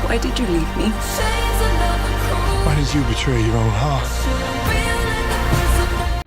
Why did you leave me? Why did you betray your own heart?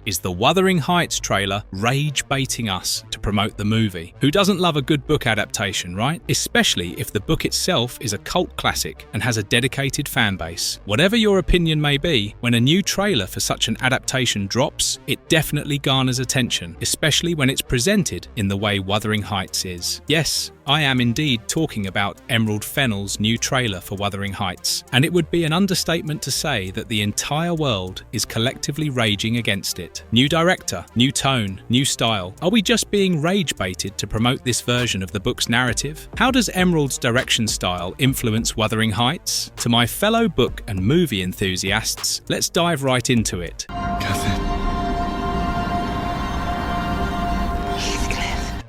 Is the Wuthering Heights trailer rage-baiting us to promote the movie? Who doesn't love a good book adaptation, right? Especially if the book itself is a cult classic and has a dedicated fan base. Whatever your opinion may be, when a new trailer for such an adaptation drops, it definitely garners attention, especially when it's presented in the way Wuthering Heights is. Yes, I am indeed talking about Emerald Fennell's new trailer for Wuthering Heights, and it would be an understatement to say that the entire world is collectively raging against it. New director, new tone, new style. Are we just being rage-baited to promote this version of the book's narrative? How does Emerald's direction style influence Wuthering Heights? To my fellow book and movie enthusiasts, let's dive right into it. Catherine.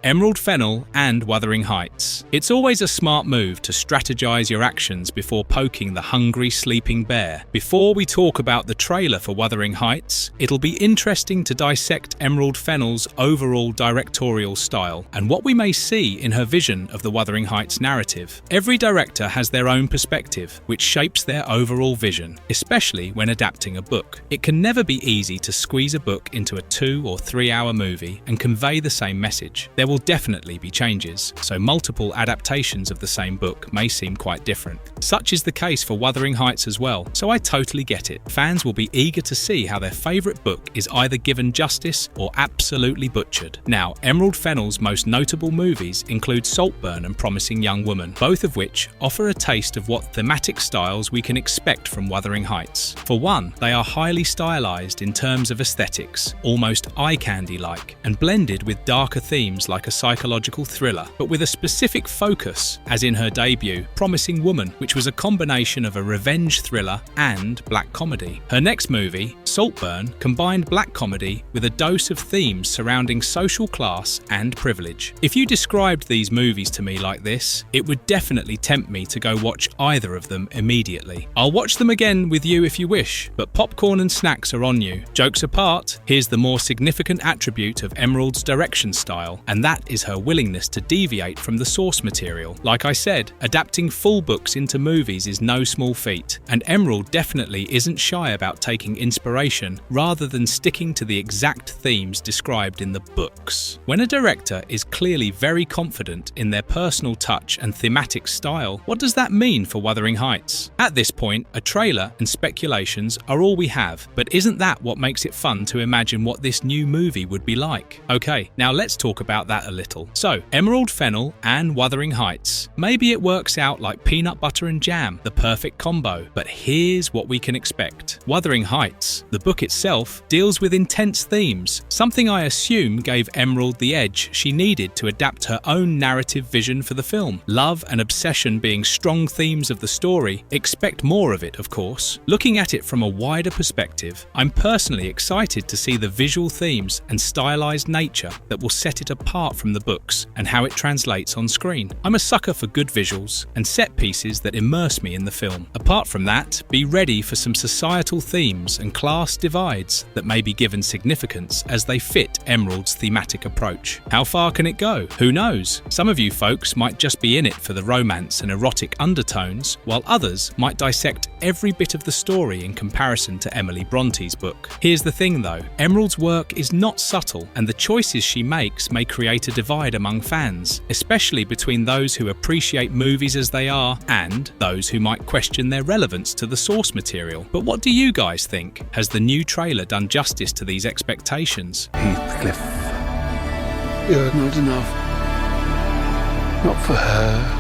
Emerald Fennell and Wuthering Heights. It's always a smart move to strategize your actions before poking the hungry sleeping bear. Before we talk about the trailer for Wuthering Heights, it'll be interesting to dissect Emerald Fennell's overall directorial style and what we may see in her vision of the Wuthering Heights narrative. Every director has their own perspective, which shapes their overall vision, especially when adapting a book. It can never be easy to squeeze a book into a 2 or 3 hour movie and convey the same message. There will definitely be changes, so multiple adaptations of the same book may seem quite different. Such is the case for Wuthering Heights as well, so I totally get it. Fans will be eager to see how their favourite book is either given justice or absolutely butchered. Now, Emerald Fennell's most notable movies include Saltburn and Promising Young Woman, both of which offer a taste of what thematic styles we can expect from Wuthering Heights. For one, they are highly stylised in terms of aesthetics, almost eye-candy-like, and blended with darker themes like a psychological thriller, but with a specific focus, as in her debut, Promising Woman, which was a combination of a revenge thriller and black comedy. Her next movie, Saltburn, combined black comedy with a dose of themes surrounding social class and privilege. If you described these movies to me like this, it would definitely tempt me to go watch either of them immediately. I'll watch them again with you if you wish, but popcorn and snacks are on you. Jokes apart, here's the more significant attribute of Emerald's direction style, and that is her willingness to deviate from the source material. Like I said, adapting full books into movies is no small feat, and Emerald definitely isn't shy about taking inspiration rather than sticking to the exact themes described in the books. When a director is clearly very confident in their personal touch and thematic style, what does that mean for Wuthering Heights? At this point, a trailer and speculations are all we have, but isn't that what makes it fun to imagine what this new movie would be like? Okay, now let's talk about that a little. So, Emerald Fennell and Wuthering Heights. Maybe it works out like peanut butter and jam, the perfect combo, but here's what we can expect. Wuthering Heights, the book itself, deals with intense themes, something I assume gave Emerald the edge she needed to adapt her own narrative vision for the film. Love and obsession being strong themes of the story, expect more of it, of course. Looking at it from a wider perspective, I'm personally excited to see the visual themes and stylized nature that will set it apart from the books and how it translates on screen. I'm a sucker for good visuals and set pieces that immerse me in the film. Apart from that, be ready for some societal themes and class divides that may be given significance as they fit Emerald's thematic approach. How far can it go? Who knows? Some of you folks might just be in it for the romance and erotic undertones, while others might dissect every bit of the story in comparison to Emily Bronte's book. Here's the thing though, Emerald's work is not subtle, and the choices she makes may create a divide among fans, especially between those who appreciate movies as they are and those who might question their relevance to the source material. But what do you guys think? Has the new trailer done justice to these expectations? Heathcliff, you're not enough. Not for her.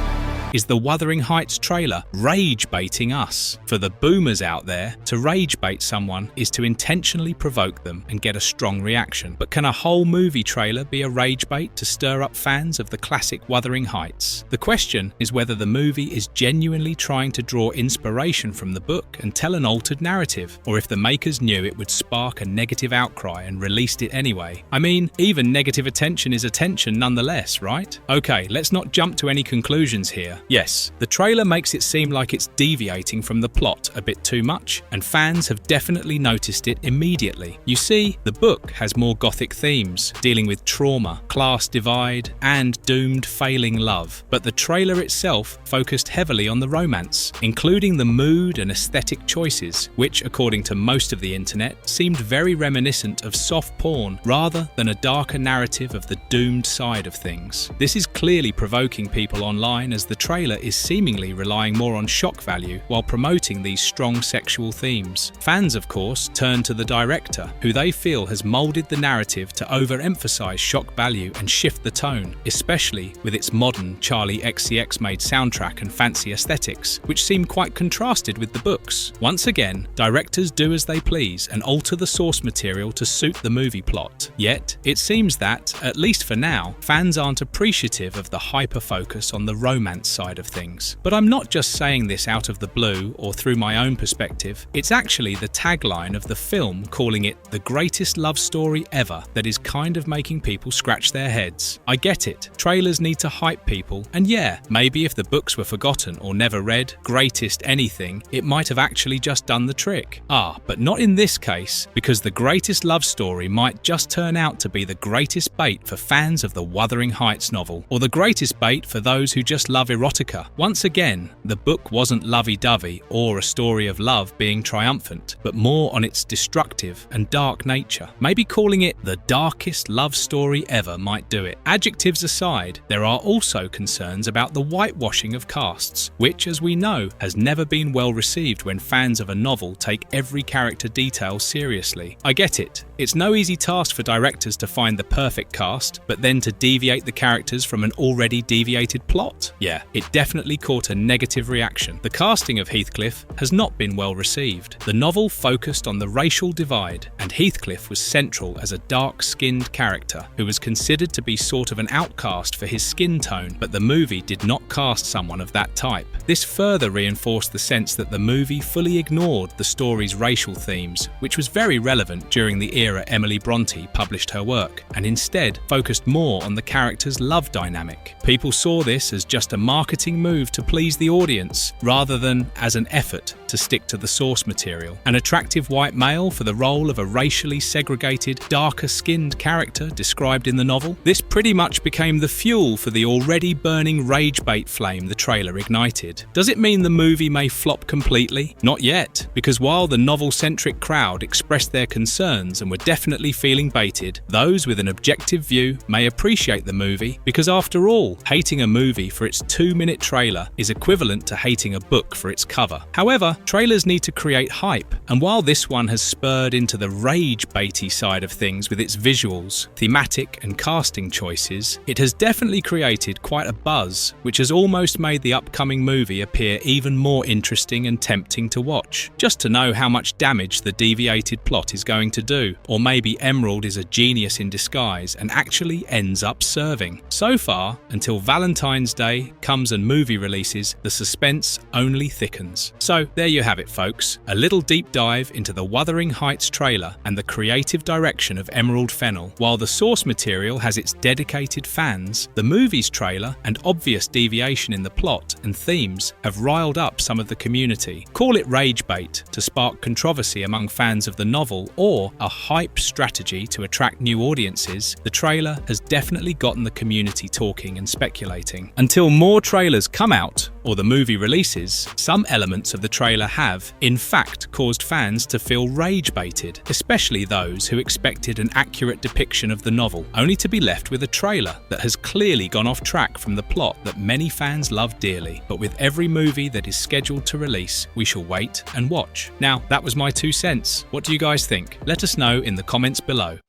Is the Wuthering Heights trailer rage-baiting us? For the boomers out there, to rage-bait someone is to intentionally provoke them and get a strong reaction. But can a whole movie trailer be a rage-bait to stir up fans of the classic Wuthering Heights? The question is whether the movie is genuinely trying to draw inspiration from the book and tell an altered narrative, or if the makers knew it would spark a negative outcry and released it anyway. I mean, even negative attention is attention nonetheless, right? Okay, let's not jump to any conclusions here. Yes, the trailer makes it seem like it's deviating from the plot a bit too much, and fans have definitely noticed it immediately. You see, the book has more gothic themes, dealing with trauma, class divide, and doomed failing love. But the trailer itself focused heavily on the romance, including the mood and aesthetic choices, which, according to most of the internet, seemed very reminiscent of soft porn rather than a darker narrative of the doomed side of things. This is clearly provoking people online, as the trailer is seemingly relying more on shock value while promoting these strong sexual themes. Fans, of course, turn to the director, who they feel has molded the narrative to overemphasize shock value and shift the tone, especially with its modern Charli XCX-made soundtrack and fancy aesthetics, which seem quite contrasted with the books. Once again, directors do as they please and alter the source material to suit the movie plot. Yet, it seems that, at least for now, fans aren't appreciative of the hyper-focus on the romance side of things. But I'm not just saying this out of the blue or through my own perspective. It's actually the tagline of the film calling it the greatest love story ever that is kind of making people scratch their heads. I get it, trailers need to hype people, and yeah, maybe if the books were forgotten or never read, greatest anything, it might have actually just done the trick. But not in this case, because the greatest love story might just turn out to be the greatest bait for fans of the Wuthering Heights novel, or the greatest bait for those who just love erotica. Once again, the book wasn't lovey-dovey or a story of love being triumphant, but more on its destructive and dark nature. Maybe calling it the darkest love story ever might do it. Adjectives aside, there are also concerns about the whitewashing of casts, which, as we know, has never been well received when fans of a novel take every character detail seriously. I get it. It's no easy task for directors to find the perfect cast, but then to deviate the characters from an already deviated plot. Yeah, it definitely caught a negative reaction. The casting of Heathcliff has not been well received. The novel focused on the racial divide, and Heathcliff was central as a dark-skinned character who was considered to be sort of an outcast for his skin tone, but the movie did not cast someone of that type. This further reinforced the sense that the movie fully ignored the story's racial themes, which was very relevant during the era Emily Bronte published her work, and instead focused more on the character's love dynamic. People saw this as just a marketing move to please the audience, rather than as an effort to stick to the source material. An attractive white male for the role of a racially segregated, darker-skinned character described in the novel. This pretty much became the fuel for the already burning rage bait flame the trailer ignited. Does it mean the movie may flop completely? Not yet, because while the novel-centric crowd expressed their concerns and were definitely feeling baited, those with an objective view may appreciate the movie, because after all, hating a movie for its 2-minute trailer is equivalent to hating a book for its cover. However, trailers need to create hype, and while this one has spurred into the rage baity side of things with its visuals, thematic and casting choices, it has definitely created quite a buzz, which has almost made the upcoming movie appear even more interesting and tempting to watch, just to know how much damage the deviated plot is going to do. Or maybe Emerald is a genius in disguise and actually ends up serving. So far, until Valentine's Day comes and movie releases, the suspense only thickens. So there you have it, folks. A little deep dive into the Wuthering Heights trailer and the creative direction of Emerald Fennell. While the source material has its dedicated fans, the movie's trailer and obvious deviation in the plot and themes have riled up some of the community. Call it rage bait to spark controversy among fans of the novel, or a hype strategy to attract new audiences. The trailer has definitely gotten the community talking and speculating. Until more trailers come out or the movie releases, some elements of the trailer have, in fact, caused fans to feel rage-baited, especially those who expected an accurate depiction of the novel, only to be left with a trailer that has clearly gone off track from the plot that many fans love dearly. But with every movie that is scheduled to release, we shall wait and watch. Now, that was my 2 cents. What do you guys think? Let us know in the comments below.